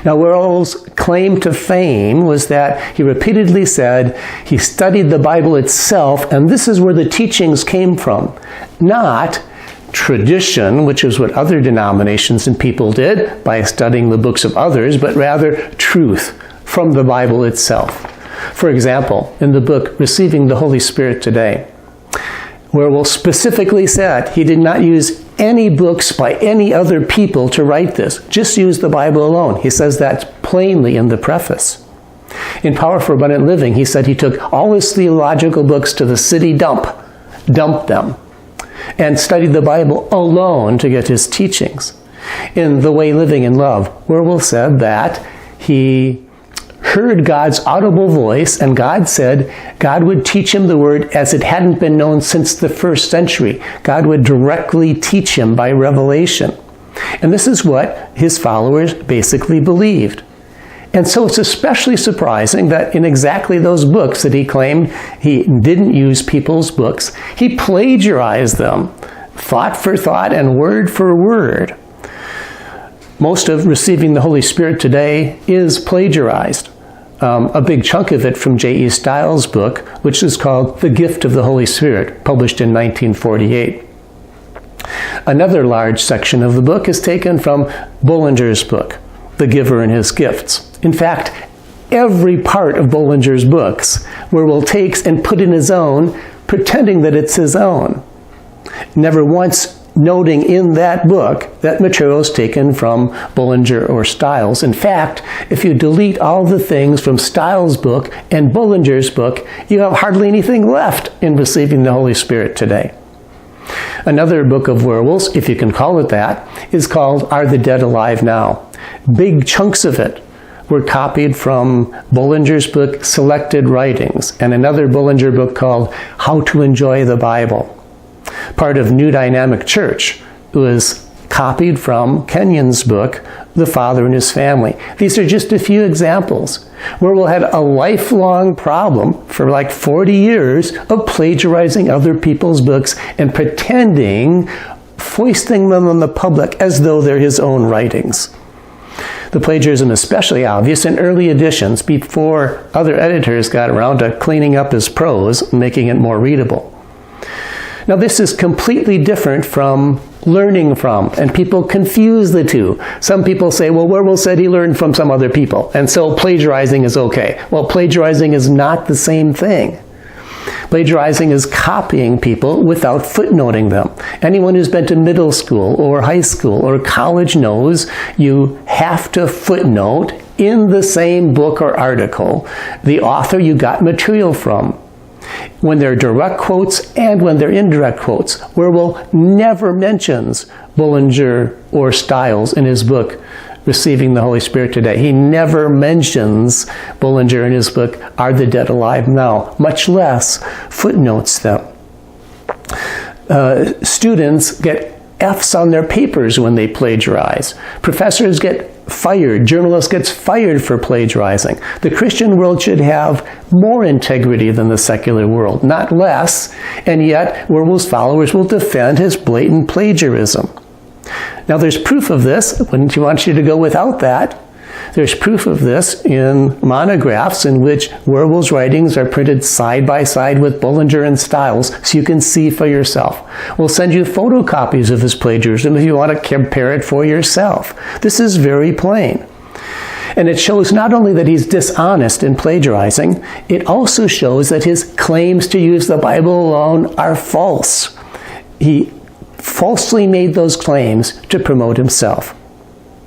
Now, Wierwille's claim to fame was that he repeatedly said he studied the Bible itself, and this is where the teachings came from. Not tradition, which is what other denominations and people did by studying the books of others, but rather truth from the Bible itself. For example, in the book Receiving the Holy Spirit Today, Wierwille specifically said he did not use any books by any other people to write this, just use the Bible alone. He says that plainly in the preface. In Power for Abundant Living, he said he took all his theological books to the city dumped them, and studied the Bible alone to get his teachings. In The Way, Living in Love, Wierwille said that he heard God's audible voice, and God said God would teach him the word as it hadn't been known since the first century. God would directly teach him by revelation. And this is what his followers basically believed. And so it's especially surprising that in exactly those books that he claimed he didn't use people's books, he plagiarized them, thought for thought and word for word. Most of Receiving the Holy Spirit Today is plagiarized. A big chunk of it from J.E. Stiles' book, which is called The Gift of the Holy Spirit, published in 1948. Another large section of the book is taken from Bullinger's book, The Giver and His Gifts. In fact, every part of Bullinger's books, Wierwille takes and put in his own, pretending that it's his own. Never once noting in that book that material is taken from Bullinger or Stiles. In fact, if you delete all the things from Stiles' book and Bullinger's book, you have hardly anything left in Receiving the Holy Spirit Today. Another book of Wierwille's, if you can call it that, is called Are the Dead Alive Now? Big chunks of it were copied from Bullinger's book, Selected Writings, and another Bullinger book called How to Enjoy the Bible. Part of New Dynamic Church was copied from Kenyon's book, The Father and His Family. These are just a few examples. Wierwille had a lifelong problem for like 40 years of plagiarizing other people's books and pretending, foisting them on the public as though they're his own writings. The plagiarism is especially obvious in early editions before other editors got around to cleaning up his prose, making it more readable. Now, this is completely different from learning from, and people confuse the two. Some people say, well, Wierwille said he learned from some other people, and so plagiarizing is okay. Well, plagiarizing is not the same thing. Plagiarizing is copying people without footnoting them. Anyone who's been to middle school or high school or college knows you have to footnote in the same book or article the author you got material from. When they're direct quotes and when they're indirect quotes. Wierwille never mentions Bullinger or Stiles in his book, Receiving the Holy Spirit Today. He never mentions Bullinger in his book, Are the Dead Alive Now? Much less footnotes them. Students get F's on their papers when they plagiarize. Professors get fired. Journalists get fired for plagiarizing. The Christian world should have more integrity than the secular world, not less, and yet Wierwille's followers will defend his blatant plagiarism. Now, there's proof of this. I wouldn't want you to go without that. There's proof of this in monographs in which Wierwille's writings are printed side by side with Bullinger and Stiles, so you can see for yourself. We'll send you photocopies of his plagiarism if you want to compare it for yourself. This is very plain. And it shows not only that he's dishonest in plagiarizing, it also shows that his claims to use the Bible alone are false. He falsely made those claims to promote himself.